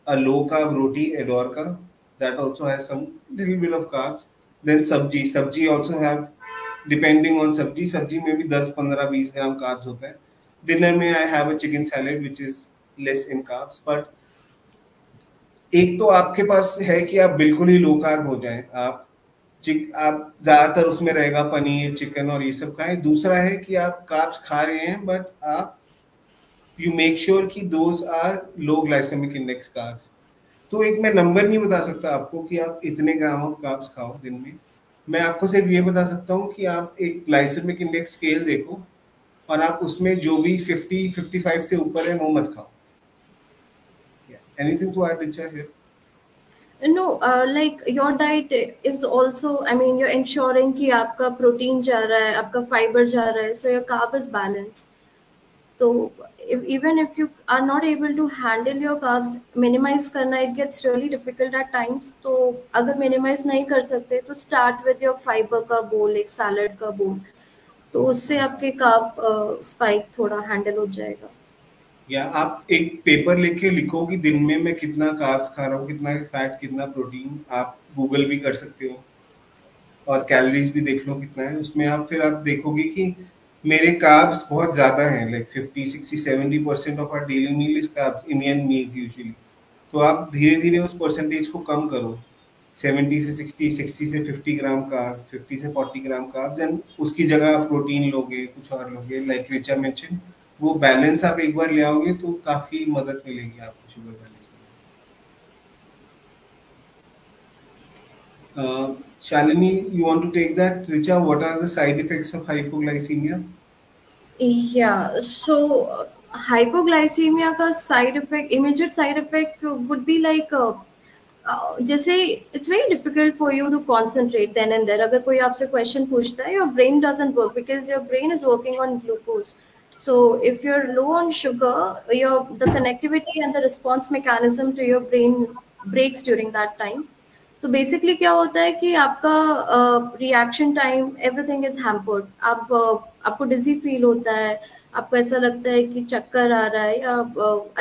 a low carb roti edorka that also has some little bit of carbs. Then sabji also have, depending on sabji में भी 10 15 20 ग्राम carbs होता है। डिनर में I have a chicken salad which is less in carbs, but एक तो आपके पास है कि आप बिल्कुल ही लो कार्ब हो जाएं, आप ज्यादातर उसमें रहेगा पनीर, चिकन और ये सब खाएं। दूसरा है कि आप कार्ब्स खा रहे हैं बट आप यू मेक श्योर कि those are low glycemic index carbs. तो एक मैं नंबर नहीं बता सकता आपको कि आप इतने ग्राम ऑफ कार्ब्स खाओ दिन में। मैं आपको सिर्फ ये बता सकता हूँ कि आप एक ग्लाइसेमिक इंडेक्स स्केल देखो और आप उसमें जो भी 50 55 से ऊपर है वो मत खाओ। Anything to add Richa here? No, like your diet is also, I mean, you're ensuring कि आपका प्रोटीन जा रहा है, आपका फाइबर जा रहा है, so your carb is balanced. So even if you are not able to handle your carbs, minimize करना, it gets really difficult at times. तो अगर minimize नहीं कर सकते तो start with your fiber का bowl, एक salad का bowl. तो उससे आपके carb spike थोड़ा handle हो जाएगा। या आप एक पेपर लेके लिखो कि दिन में मैं कितना कार्ब्स खा रहा हूँ, कितना फैट, कितना प्रोटीन। आप गूगल भी कर सकते हो और कैलोरीज भी देख लो कितना है उसमें। आप फिर आप देखोगे कि मेरे कार्ब्स बहुत ज्यादा हैं, like 50 60 70% of our daily meal is carbs, Indian meals usually. तो आप धीरे धीरे उस परसेंटेज को कम करो, 70 से 60, 60 से 50 ग्राम कार्ब, 50 से 40 ग्राम कार्ब्स, एंड उसकी जगह आप प्रोटीन लोगे, कुछ और लोगे, लाइक रिचा मेंशन। वो बैलेंस आप एक बार ले आओगे तो काफी मदद मिलेगी आपको शुगर बैलेंस में। Shalini, you want to take that? Richa, what are the side effects of hypoglycemia? Yeah, so hypoglycemia का side effect, immediate side effect would be like जैसे it's very difficult for you to concentrate then and there. अगर कोई आपसे question पूछता है, your brain doesn't work because your brain is working on glucose. So if you're low on sugar, the connectivity and the response mechanism to your brain breaks during that time. तो basically क्या होता है कि आपका reaction time, everything is hampered. आपको डिजी feel होता है, आपको ऐसा लगता है कि चक्कर आ रहा है, या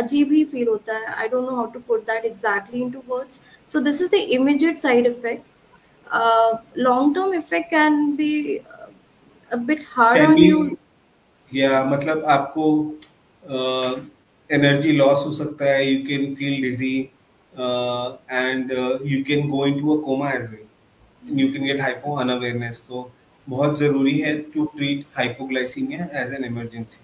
अजीब ही फील होता है। I don't know how to put that exactly into words. So this is the immediate side effect. Long term effect can be a bit hard on you. या मतलब आपको एनर्जी लॉस हो सकता है, you can feel dizzy and you can go into a coma as well, you can get hypo unawareness. तो बहुत जरूरी है to treat hypoglycemia as an emergency.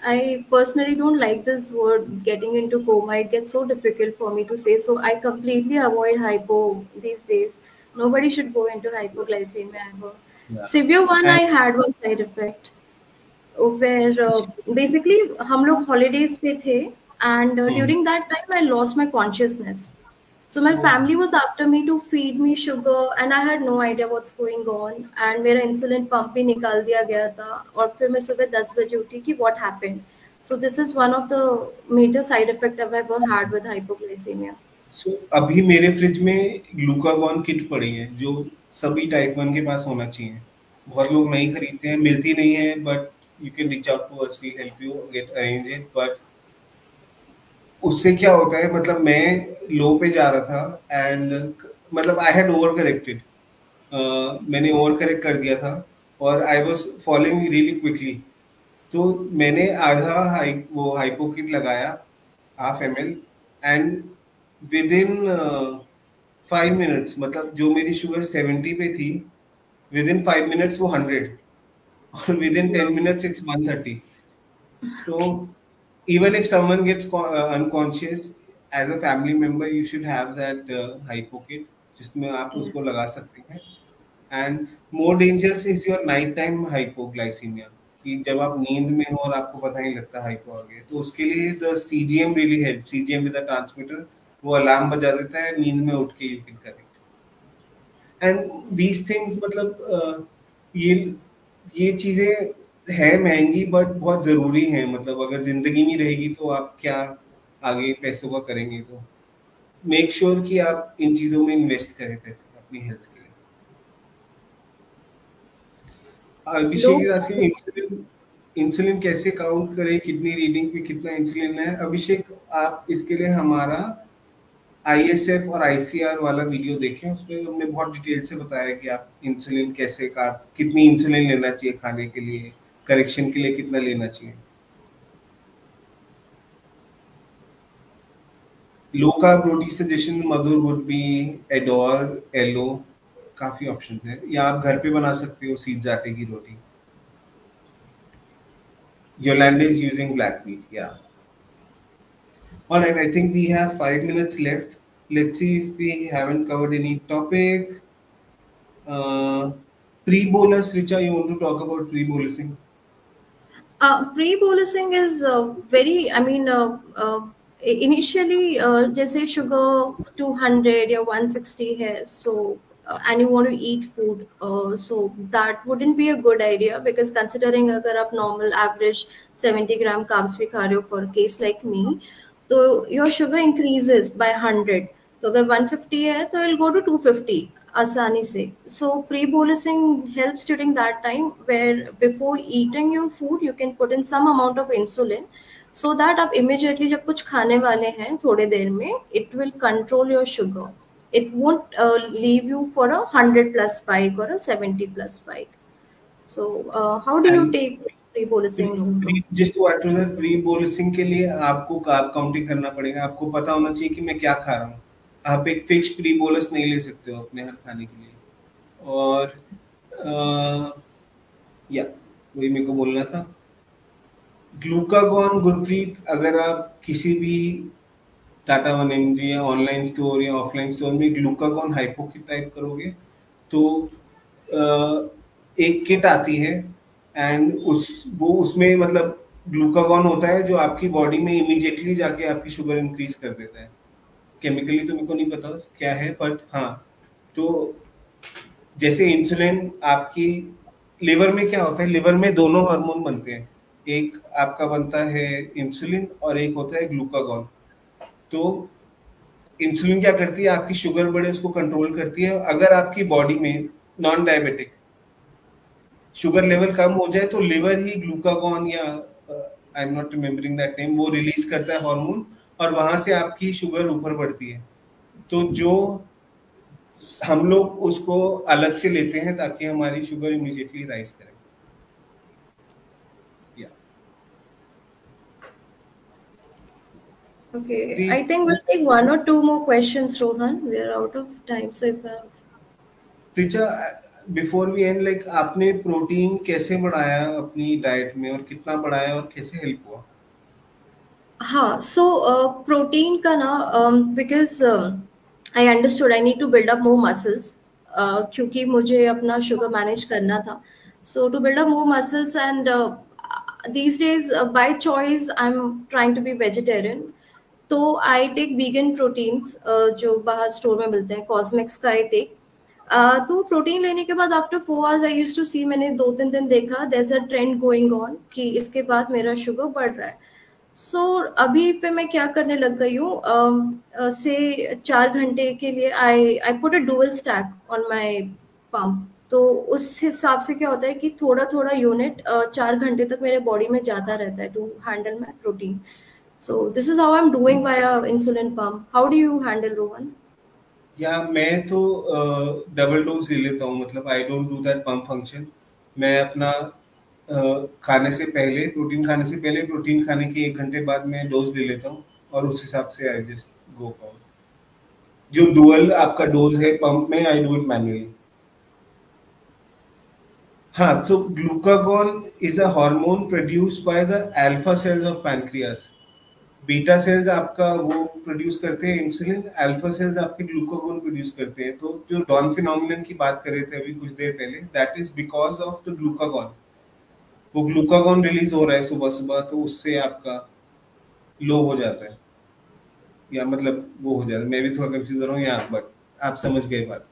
I personally don't like this word getting into coma. It gets so difficult for me to say. So I completely avoid hypo these days. Nobody should go into hypoglycemia ever. Yeah. Severe one, I And had one side effect where basically हम लोग holidays पे थे, and during that time I lost my consciousness. So my family was after me to feed me sugar, and I had no idea what's going on. And मेरा insulin pump भी निकाल दिया गया था, और फिर मैं सुबह 10 बजे उठी कि what happened. So this is one of the major side effect I've ever had with hypoglycemia. so, अभी मेरे फ्रिज में ग्लूकागॉन किट पड़ी है जो सभी टाइप 1 के पास होना चाहिए। बहुत लोग नहीं खरीदते हैं, मिलती नहीं है, but you can reach out to us, we help you get arrange it. But उससे क्या होता है, मतलब मैं लो पे जा रहा था एंड मतलब आई हैड ओवर करेक्टेड, मैंने ओवर करेक्ट कर दिया था और I was following really quickly. तो मैंने आधा वो हाइपोकिट लगाया, half M L, and within 5 minutes, मतलब जो मेरी शुगर 70 पे थी, विद इन 5 मिनट्स वो 100, और विद इन 10 मिनट्स इट्स 130। तो even if someone gets unconscious, as a family member you should have that hypo kit जिसमें आप उसको लगा सकते हैं। And more dangerous is your night time hypoglycaemia, कि जब आप नींद में हो और आपको पता नहीं लगता हाइपो आ गया, तो उसके लिए the CGM really help. CGM with a transmitter, वो अलार्म बजा देता है, नींद में उठ के you can correct. And these things, मतलब ये चीजें है महंगी बट बहुत जरूरी है। मतलब अगर जिंदगी नहीं रहेगी तो आप क्या आगे पैसों का करेंगे? तो मेक श्योर कि आप इन चीजों में इन्वेस्ट करें पैसे अपनी हेल्थ के लिए। अभिषेक इज आस्किंग इंसुलिन, इंसुलिन कैसे काउंट करें, कितनी रीडिंग पे कितना इंसुलिन है? अभिषेक, आप इसके लिए हमारा आईएसएफ और आईसीआर वाला वीडियो देखें, उसमें हमने बहुत डिटेल से बताया कि आप इंसुलिन कैसे का, कितनी इंसुलिन लेना चाहिए खाने के लिए, करेक्शन के लिए कितना लेना चाहिए। Low carb roti suggestion Madhur would be adore, एलो, काफी ऑप्शन है, या आप घर पे बना सकते हो सीड्स आटे की रोटी। योलैंडा is using black wheat, yeah. All right, I think we have 5 minutes left. Let's see if we haven't covered any topic. Pre-bolus, Richa, you want to talk about pre-bolusing? Pre-bolusing is very, I mean, initially, जैसे sugar 200 या 160 है, so and you want to eat food, so that wouldn't be a good idea, because considering अगर आप normal average 70 gram carbs भी खा रहे हो for a case like me, तो your sugar increases by 100. तो अगर 150 है तो it'll go to 250 आसानी से. So pre-bolusing helps during that time, where before eating your food you can put in some amount of insulin, so that आप immediately जब कुछ खाने वाले हैं थोड़े देर में, it will control your sugar. It won't leave you for a 100 plus spike or a 70 plus spike. So how do you And take pre-bolusing? just to add to that, pre-bolusing के लिए आपको कार्ब काउंटिंग करना पड़ेगा, आपको पता होना चाहिए कि मैं क्या खा रहा हूँ। आप एक फिक्स प्री-बोलस नहीं ले सकते हो अपने हर खाने के लिए। और या वही मेरे को बोलना था। ग्लूकागॉन, गुरप्रीत, अगर आप किसी भी टाटा 1mg या ऑनलाइन स्टोर या ऑफलाइन स्टोर में ग्लूकागॉन हाइपो किट टाइप करोगे तो एक किट आती है, एंड उसमें मतलब ग्लूकागॉन होता है जो आपकी बॉडी में इमीडिएटली जाके आपकी शुगर इंक्रीज कर देता है। केमिकली तो मेरे को नहीं पता क्या है, बट हाँ, तो जैसे इंसुलिन आपकी लिवर में क्या होता है, लिवर में दोनों हार्मोन बनते हैं, एक आपका बनता है इंसुलिन और एक होता है ग्लूकागॉन। तो इंसुलिन क्या करती है, आपकी शुगर बढ़े उसको कंट्रोल करती है। अगर आपकी बॉडी में नॉन डायबिटिक शुगर लेवल कम हो जाए तो लिवर ही ग्लूकागॉन या I am not remembering that name, वो रिलीज करता है हार्मोन, और वहां से आपकी शुगर ऊपर बढ़ती है। तो जो हम लोग उसको अलग से लेते हैं ताकि हमारी शुगर इमीडिएटली राइज करे। Okay, I think we'll take one or two more questions, Rohan. We are out of time, so if I have... Richa, before we end, like आपने प्रोटीन कैसे बढ़ाया अपनी डाइट में, और कितना बढ़ाया और कैसे हेल्प हुआ? हाँ, so प्रोटीन का ना, because I understood I need to build up more muscles, क्योंकि मुझे अपना शुगर मैनेज करना था. So to build up more muscles, and these days by choice I'm trying to be vegetarian. तो आई टेक वीगन प्रोटीन्स जो बाहर store में मिलते हैं, कॉस्मिक्स का आई टेक. तो प्रोटीन लेने के बाद after 4 hours I used to see, मैंने 2-3 दिन देखा there is a trend going on कि इसके बाद मेरा शुगर बढ़ रहा है. सो अभी पे मैं क्या करने लग गई हूँ, से 4 घंटे के लिए I put a dual stack on my pump. तो उस हिसाब से क्या होता है कि थोड़ा थोड़ा यूनिट 4 घंटे तक मेरे बॉडी में जाता रहता है to handle my protein. So this is how I'm doing via insulin pump. How do you handle, Rohan? या मैं तो डबल डोज ले लेता हूँ, मतलब I don't do that pump function. मैं अपना खाने से पहले, प्रोटीन खाने से पहले, प्रोटीन खाने के 1 घंटे बाद मैं डोज ले लेता हूँ और उस हिसाब से आई जस्ट गो फॉर जो डुअल आपका डोज है पंप में, आई डू इट मैन्युअली। हाँ, तो glucagon is a hormone produced by the alpha cells of pancreas. Beta cells आपका वो प्रोड्यूस करते हैं इंसुलिन, अल्फा सेल्स आपके ग्लूकागोन प्रोड्यूस करते हैं। तो जो डॉन फिनोमिनन की बात कर रहे थे अभी कुछ देर पहले, that is because of the glucagon. वो ग्लूकागॉन रिलीज हो रहा है सुबह सुबह, तो उससे आपका लो हो जाता है, या मतलब वो हो जाता है। मैं भी थोड़ा कंफ्यूज हो रहा हूँ यहाँ, बट आप समझ गए बात।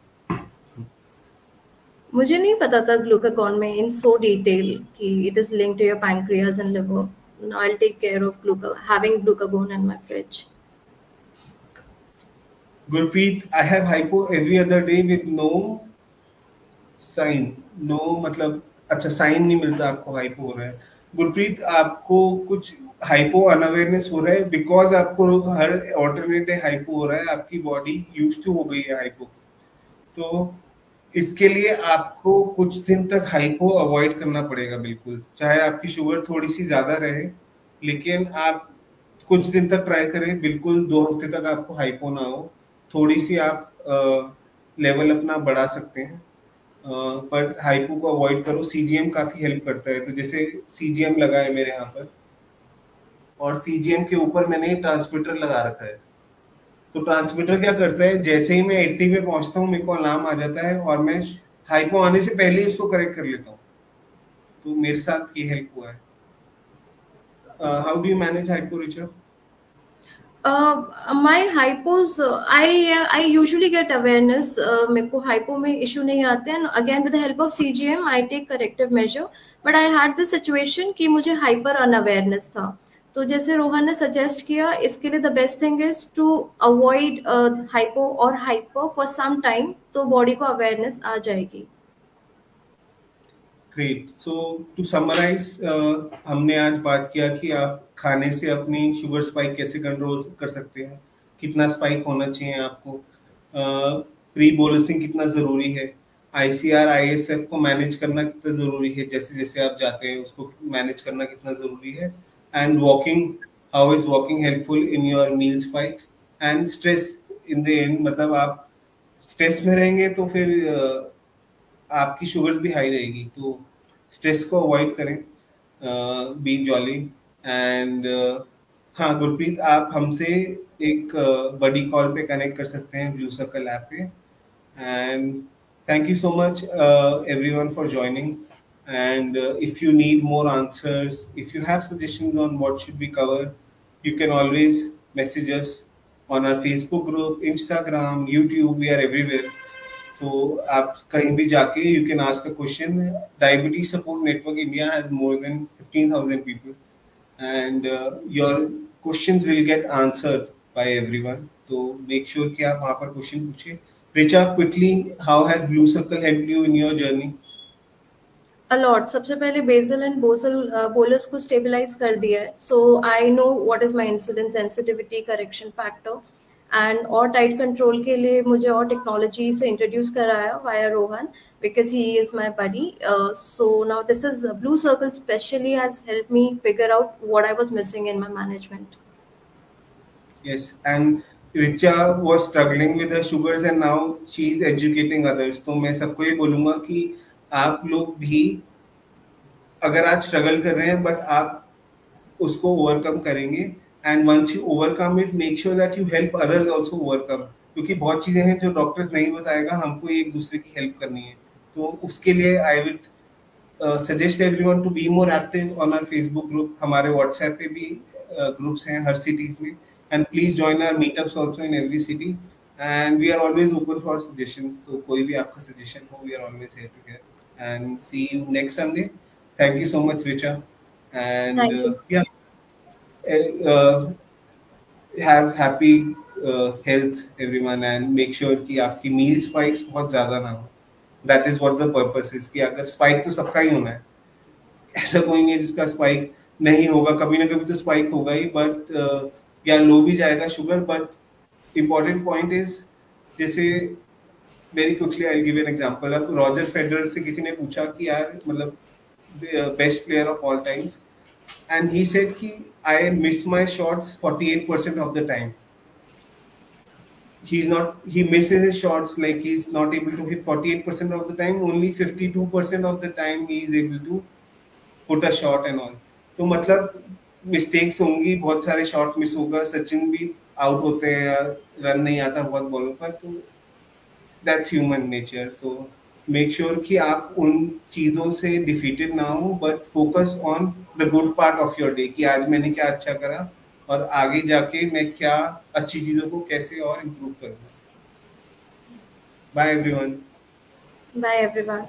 मुझे नहीं पता था ग्लूकागॉन में in so detail that it is linked to your pancreas and liver. Now I'll take care of having glucagon in my fridge. Gurpreet, I have hypo every other day with no sign. No मतलब अच्छा sign नहीं मिलता आपको hypo हो रहा है। गुरप्रीत, आपको कुछ हाइपो अनअवेयरनेस हो रहा है बिकॉज आपको हर ऑल्टरनेट डे हाइपो हो रहा है, आपकी बॉडी यूज्ड टू हो गई है हाइपो। तो इसके लिए आपको कुछ दिन तक हाइपो अवॉइड करना पड़ेगा बिल्कुल, चाहे आपकी शुगर थोड़ी सी ज्यादा रहे, लेकिन आप कुछ दिन तक ट्राई करें, बिल्कुल 2 हफ्ते तक आपको हाइपो ना हो। थोड़ी सी आप लेवल अपना बढ़ा सकते हैं, बट हाइपो को अवॉइड करो। सीजीएम काफी हेल्प करता है, तो जैसे सीजीएम लगा है मेरे यहाँ पर, और सीजीएम के ऊपर मैंने ट्रांसमीटर लगा रखा है। तो ट्रांसमीटर क्या करता है, जैसे ही मैं 80 पे पहुंचता हूँ मेरे को अलार्म आ जाता है और मैं हाइपो आने से पहले ही उसको करेक्ट कर लेता हूँ। तो मेरे साथ ये हेल्प हुआ है। How do you manage hypo, Richa? My hypos, I usually get awareness. मेरे को hypo में issue नहीं आते हैं. Again with the help of CGM, I take corrective measure. But I had this situation कि मुझे hyper unawareness था. तो जैसे रोहन ने सजेस्ट किया, इसके लिए the best thing is to avoid hypo और हाइपर फॉर सम टाइम, तो बॉडी को अवेयरनेस आ जाएगी। ग्रेट। सो टू समराइज, हमने आज बात किया कि आप खाने से अपनी शुगर स्पाइक कैसे कंट्रोल कर सकते हैं, कितना स्पाइक होना चाहिए आपको, प्री बोलसिंग कितना ज़रूरी है, आईसीआर आईएसएफ को मैनेज करना कितना ज़रूरी है, जैसे जैसे आप जाते हैं उसको मैनेज करना कितना ज़रूरी है, and walking, how is walking helpful in your meal spikes, and stress in the end, मतलब आप स्ट्रेस में रहेंगे तो फिर आपकी शुगर्स भी हाई रहेगी। तो स्ट्रेस को अवॉइड करें, बी जॉली। एंड हाँ गुरप्रीत, आप हमसे एक बड़ी कॉल पे कनेक्ट कर सकते हैं ब्लू सर्कल ऐप पे। And thank you so much everyone for joining. And if you need more answers, if you have suggestions on what should be covered, you can always message us on our Facebook group, Instagram, YouTube. We are everywhere. So आप कहीं भी जाके you can ask a question. Diabetes Support Network India has more than 15,000 people, and your questions will get answered by everyone. So make sure कि आप वहाँ पर question पूछिए। Richa, quickly, how has Blue Circle helped you in your journey? A lot. सबसे पहले basal and bolus को stabilize कर दिया है, so I know what is my insulin sensitivity correction factor, and और टाइट कंट्रोल के लिए मुझे और टेक्नोलॉजी से इंट्रोड्यूस कराया via Rohan, because he is my buddy. So now this is Blue Circle specially has help me figure out what I was missing in my management. Yes, and Richa was struggling with the sugars and now she is educating others. तो मैं सबको ये बोलूंगा कि आप लोग भी अगर आज स्ट्रगल कर रहे हैं, बट आप उसको ओवरकम करेंगे, and once you overcome it, make sure that you help others also overcome, क्योंकि बहुत चीजें हैं जो डॉक्टर्स नहीं बताएगा, हमको एक दूसरे की हेल्प करनी है। तो उसके लिए I will suggest everyone to be more active on our Facebook group. हमारे व्हाट्सएप पे भी ग्रुप्स हैं हर सिटीज में, and please join our meetups also in every city, and we are always open for suggestions. तो कोई भी आपका सजेशन हो, we are always here to hear, and see you next Sunday. Thank you so much, Richa, and have happy health everyone, and make sure कि आपकी meal spikes बहुत ज़्यादा ना हो। That is what the purpose is, कि अगर spike तो सबका ही होना है, ऐसा कोई नहीं है जिसका spike नहीं होगा, कभी ना कभी तो स्पाइक होगा ही, बट या लो भी जाएगा sugar. But important point is, जैसे very quickly I give an example. अब रॉजर फेडरर से किसी ने पूछा कि यार मतलब best player of all times, and he said कि I miss my shots 48% of the time. He misses his shots, like he's not able to hit 48% of the time, only 52% of the time he is able to put a shot and all. तो मतलब mistakes होंगी, बहुत सारे shot miss होगा, सचिन भी out होते हैं या रन नहीं आता बहुत बॉलों पर, तो that's human nature. So make sure कि आप उन चीज़ों से डिफीटेड ना हो, but focus on the good part of your day, कि आज मैंने क्या अच्छा करा और आगे जाके मैं क्या अच्छी चीज़ों को कैसे और इम्प्रूव करूँगा। Bye everyone. Bye everyone.